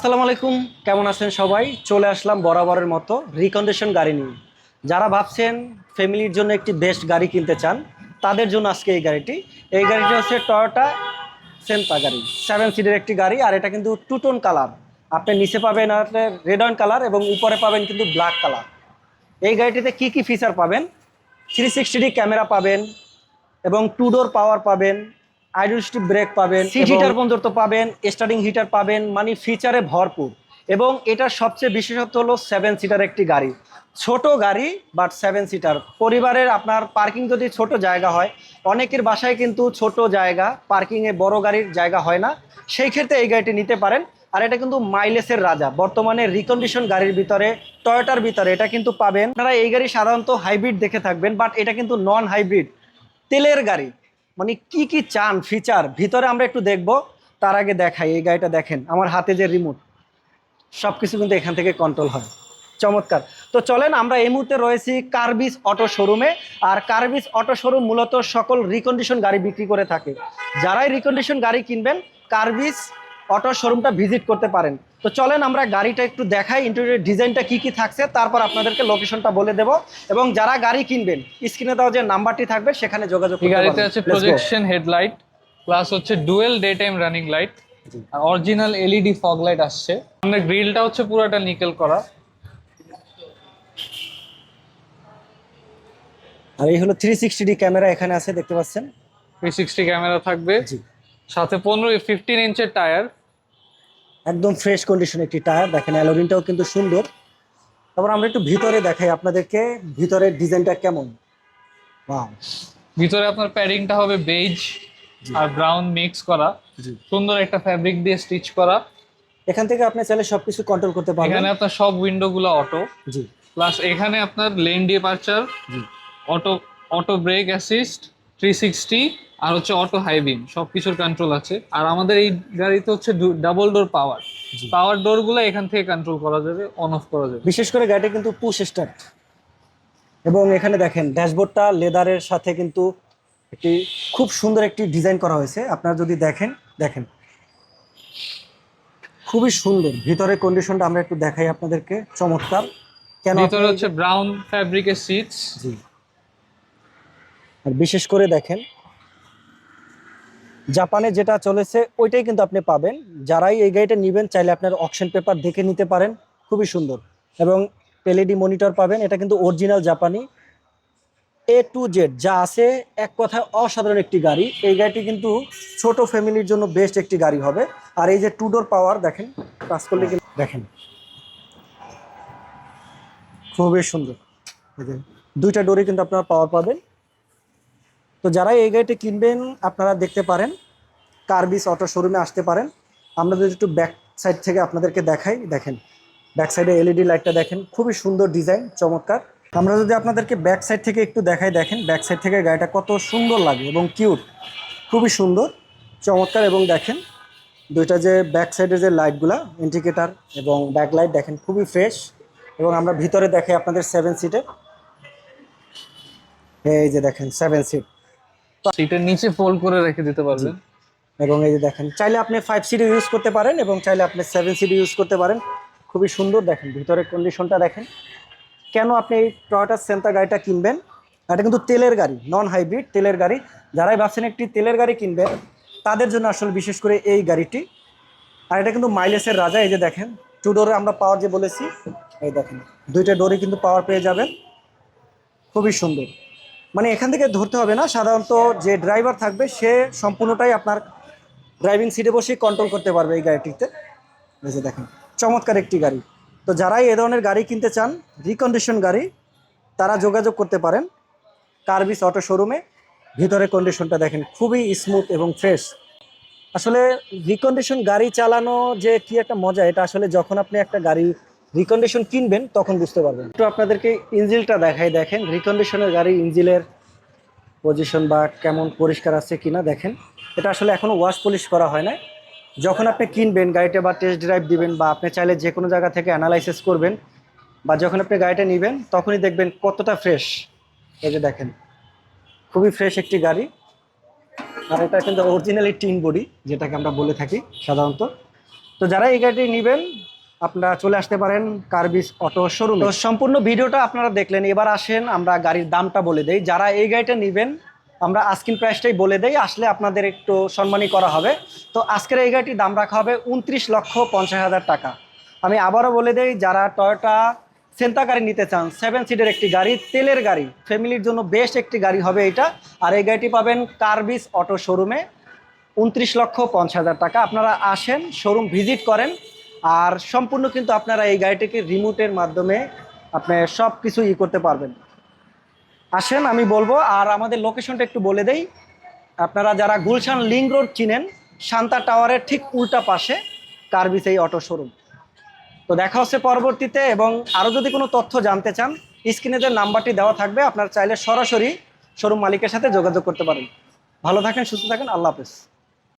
আসসালামু আলাইকুম, কেমন আছেন সবাই? চলে আসলাম বরাবরের মতো রিকন্ডিশন গাড়ি নিয়ে। যারা ভাবছেন ফ্যামিলির জন্য একটি বেস্ট গাড়ি কিনতে চান, তাদের জন্য আজকে এই গাড়িটি হচ্ছে টয়োটা সেন্তা গাড়ি, 7 সিটের একটি গাড়ি। আর এটা কিন্তু টু টোন কালার। আপনি নিচে পাবেন রেড ওয়াইন কালার এবং উপরে পাবেন কিন্তু ব্ল্যাক কালার। এই গাড়িটিতে কি কি ফিচার পাবেন? 360 ক্যামেরা পাবেন এবং টু ডোর পাওয়ার পাবেন, আইডল ব্রেক পাবেন, সিট হিটার পর্যন্ত পাবেন, স্টার্টিং হিটার পাবেন, মানে ফিচারে ভরপুর। এবং এটার সবচেয়ে বিশেষত্ব হলো 7 সিটার একটি গাড়ি। ছোট গাড়ি বাট 7 সিটার। পরিবারের আপনার পার্কিং যদি ছোট জায়গা হয়, অনেকের বাসায় কিন্তু ছোট জায়গা, পার্কিংয়ে বড় গাড়ির জায়গা হয় না, সেই ক্ষেত্রে এই গাড়িটি নিতে পারেন। আর এটা কিন্তু মাইলেজের রাজা। বর্তমানে রিকন্ডিশন গাড়ির ভিতরে, টয়োটার ভিতরে এটা কিন্তু পাবেন। আপনারা এই গাড়ি সাধারণত হাইব্রিড দেখে থাকবেন, বাট এটা কিন্তু নন হাইব্রিড, তেলের গাড়ি। মানে কি কি চান ফিচার ভিতরে আমরা একটু দেখব। তার আগে দেখাই, এই গাড়িটা দেখেন, আমার হাতে যে রিমোট, সব কিছু কিন্তু এখান থেকে কন্ট্রোল হয়। চমৎকার। তো চলেন, আমরা এই মুহূর্তে রয়েছি কার্ভিস অটো শোরুমে। আর কার্ভিস অটো শোরুম মূলত সকল রিকন্ডিশন গাড়ি বিক্রি করে থাকে। যারাই রিকন্ডিশন গাড়ি কিনবেন, কার্ভিস অটো শোরুমটা ভিজিট করতে পারেন। তো চলেন আমরা গাড়িটা একটু দেখাই, ইন্টেরিয়র ডিজাইনটা কি কি থাকছে, তারপর আপনাদেরকে লোকেশনটা বলে দেব। এবং যারা গাড়ি কিনবেন, স্ক্রিনে দেওয়া যে নাম্বারটি থাকবে সেখানে যোগাযোগ করতে পারবেন। গাড়িতে আছে প্রজেকশন হেডলাইট, প্লাস হচ্ছে dual daytime running light, আর অরিজিনাল এলইডি ফগ লাইট আসছে। আমাদের গ্রিলটা হচ্ছে পুরোটা নিকেল করা। আর এই হলো 360 ক্যামেরা এখানে আছে, দেখতে পাচ্ছেন। 360 ক্যামেরা থাকবে, জি, সাথে 15 ইঞ্চের টায়ার। একদম ফ্রেশ কন্ডিশন একটি টায়ার, দেখেন অ্যালোরিনটাও কিন্তু সুন্দর। তারপর আমরা একটু ভিতরে দেখাই আপনাদেরকে, ভিতরের ডিজাইনটা কেমন। ওয়াও। ভিতরে আপনার প্যাডিংটা হবে বেজ আর ব্রাউন মিক্স করা, জি। সুন্দর একটা ফ্যাব্রিক দিয়ে স্টিচ করা। এখান থেকে আপনি চাইলে সবকিছু কন্ট্রোল করতে পারবেন। এখানে আপনার সব উইন্ডো গুলো অটো। জি, প্লাস এখানে আপনার লেন ডিপারচার, জি। অটো অটো ব্রেক অ্যাসিস্ট, 360, আর হচ্ছে অটো হাই বিম, সবকিছুর কন্ট্রোল আছে। আর আমাদের এই গাড়িতে হচ্ছে ডাবল ডোর পাওয়ার ডোর গুলো এখান থেকে কন্ট্রোল করা যাবে, অন অফ করা যাবে। বিশেষ করে গাড়িটা কিন্তু পুশ স্টার্ট। এবং এখানে দেখেন ড্যাশবোর্ডটা লেদারের সাথে কিন্তু একটি খুব সুন্দর একটি ডিজাইন করা হয়েছে। আপনারা যদি দেখেন, দেখেন খুবই সুন্দর। ভিতরের কন্ডিশনটা আমরা একটু দেখাই আপনাদেরকে, চমৎকার। কেন ভিতরে হচ্ছে ব্রাউন ফ্যাব্রিকের সিটস। জি। আর বিশেষ করে দেখেন, জাপানে যেটা চলেছে ওইটাই কিন্তু আপনি পাবেন। যারাই এই গাড়িটা নেবেন, চাইলে আপনার অকশন পেপার দেখে নিতে পারেন, খুবই সুন্দর। এবং এলইডি মনিটর পাবেন। এটা কিন্তু অরিজিনাল জাপানি, এ টু জেড যা আছে, এক কথায় অসাধারণ একটি গাড়ি। এই গাড়িটি কিন্তু ছোট ফ্যামিলির জন্য বেস্ট একটি গাড়ি হবে। আর এই যে টু ডোর পাওয়ার দেখেন, কাজ করলে কিন্তু দেখেন খুবই সুন্দর। এই যে দুইটা ডোরে কিন্তু আপনারা পাওয়ার পাবেন। তো যারা এই গাড়িটি কিনবেন, আপনারা দেখতে পারেন, কার্ভিস অটো শোরুমে আসতে পারেন। আমরা যদি একটু ব্যাক সাইড থেকে আপনাদেরকে দেখাই, দেখেন ব্যাক সাইডে এলইডি লাইটটা দেখেন, খুবই সুন্দর ডিজাইন, চমৎকার। আমরা যদি আপনাদেরকে ব্যাক সাইড থেকে একটু দেখাই, দেখেন ব্যাক সাইড থেকে গাড়িটা কত সুন্দর লাগে এবং কিউট, খুবই সুন্দর, চমৎকার। এবং দেখেন দুইটা যে ব্যাক সাইডের যে লাইটগুলা, ইন্ডিকেটার এবং ব্যাক লাইট দেখেন খুবই ফ্রেশ। এবং আমরা ভিতরে দেখাই আপনাদের 7 সিটের, এই যে দেখেন 7 সিট। সিটের নিচে ফোল্ড করে রেখে দিতে পারবেন। এবং এই যে দেখেন, চাইলে আপনি 5 সিট ইউজ করতে পারেন এবং চাইলে আপনি 7 সিট ইউজ করতে পারেন, খুবই সুন্দর। দেখেন ভিতরের কন্ডিশনটা দেখেন। কেন আপনি এই টয়োটা সেন্টা গাড়িটা কিনবেন? এটা কিন্তু তেলের গাড়ি, নন হাইব্রিড তেলের গাড়ি। যারাই ভাবছেন একটি তেলের গাড়ি কিনবেন, তাদের জন্য আসলে বিশেষ করে এই গাড়িটি। আর এটা কিন্তু মাইলেজের রাজা। এই যে দেখেন টু ডোরে আমরা পাওয়ার যে বলেছি, এই দেখেন দুইটা ডোরে কিন্তু পাওয়ার পেয়ে যাবেন, খুবই সুন্দর। মানে এখান থেকে ধরতে হবে না, সাধারণত যে ড্রাইভার থাকবে সে সম্পূর্ণটাই আপনার ড্রাইভিং সিটে বসেই কন্ট্রোল করতে পারবে এই গাড়িটিতে। এই যে দেখেন চমৎকার একটি গাড়ি। তো যারাই এ ধরনের গাড়ি কিনতে চান, রিকন্ডিশন গাড়ি, তারা যোগাযোগ করতে পারেন কার্ভিস অটো শোরুমে। ভিতরের কন্ডিশনটা দেখেন খুবই স্মুথ এবং ফ্রেশ। আসলে রিকন্ডিশন গাড়ি চালানো যে কি একটা মজা, এটা আসলে যখন আপনি একটা গাড়ি রিকন্ডিশন কিনবেন তখন বুঝতে পারবেন। একটু আপনাদেরকে ইঞ্জিনটা দেখাই, দেখেন রিকন্ডিশনের গাড়ি ইঞ্জিনের পজিশন বা কেমন পরিষ্কার আছে কিনা দেখেন। এটা আসলে এখনো ওয়াশ পলিশ করা হয় না। যখন আপনি কিনবেন গাড়িটা বা টেস্ট ড্রাইভ দিবেন, বা আপনি চাইলে যে কোনো জায়গা থেকে অ্যানালাইসিস করবেন, বা যখন আপনি গাড়িটা নেবেন তখনই দেখবেন কতটা ফ্রেশ। এই যে দেখেন খুবই ফ্রেশ একটি গাড়ি। আর এটা কিন্তু অরিজিনালি টিন বডি, যেটাকে আমরা বলে থাকি সাধারণত। তো যারা এই গাড়িটি নেবেন আপনারা চলে আসতে পারেন কার্বিস অটো শোরুম। তো সম্পূর্ণ ভিডিওটা আপনারা দেখলেন, এবার আসেন আমরা গাড়ির দামটা বলে দেই। যারা এই গাড়িটা নেবেন আমরা আস্কিং প্রাইসটাই বলে দেই, আসলে আপনাদের একটু সম্মানী করা হবে। তো আজকের এই গাড়িটির দাম রাখা হবে 29,50,000 টাকা। আমি আবারও বলে দেই, যারা টয়োটা সেন্তা গাড়ি নিতে চান, 7 সিটের একটি গাড়ি, তেলের গাড়ি, ফ্যামিলির জন্য বেস্ট একটি গাড়ি হবে এটা। আর এই গাড়িটি পাবেন কার্বিস অটো শোরুমে 29,50,000 টাকা। আপনারা আসেন, শোরুম ভিজিট করেন, আর সম্পূর্ণ কিন্তু আপনারা এই গাড়িটিকে রিমোটের মাধ্যমে আপনি সব কিছু করতে পারবেন। আসেন, আমি বলবো। আর আমাদের লোকেশনটা একটু বলে দেই, আপনারা যারা গুলশান লিংক রোড চিনেন, শান্তা টাওয়ারের ঠিক উল্টা পাশে কার্বিস এই অটো শোরুম। তো দেখা হচ্ছে পরবর্তীতে, এবং আরও যদি কোনো তথ্য জানতে চান স্ক্রিনে যে নাম্বারটি দেওয়া থাকবে আপনারা চাইলে সরাসরি শোরুম মালিকের সাথে যোগাযোগ করতে পারেন। ভালো থাকেন, সুস্থ থাকেন, আল্লাহ হাফেজ।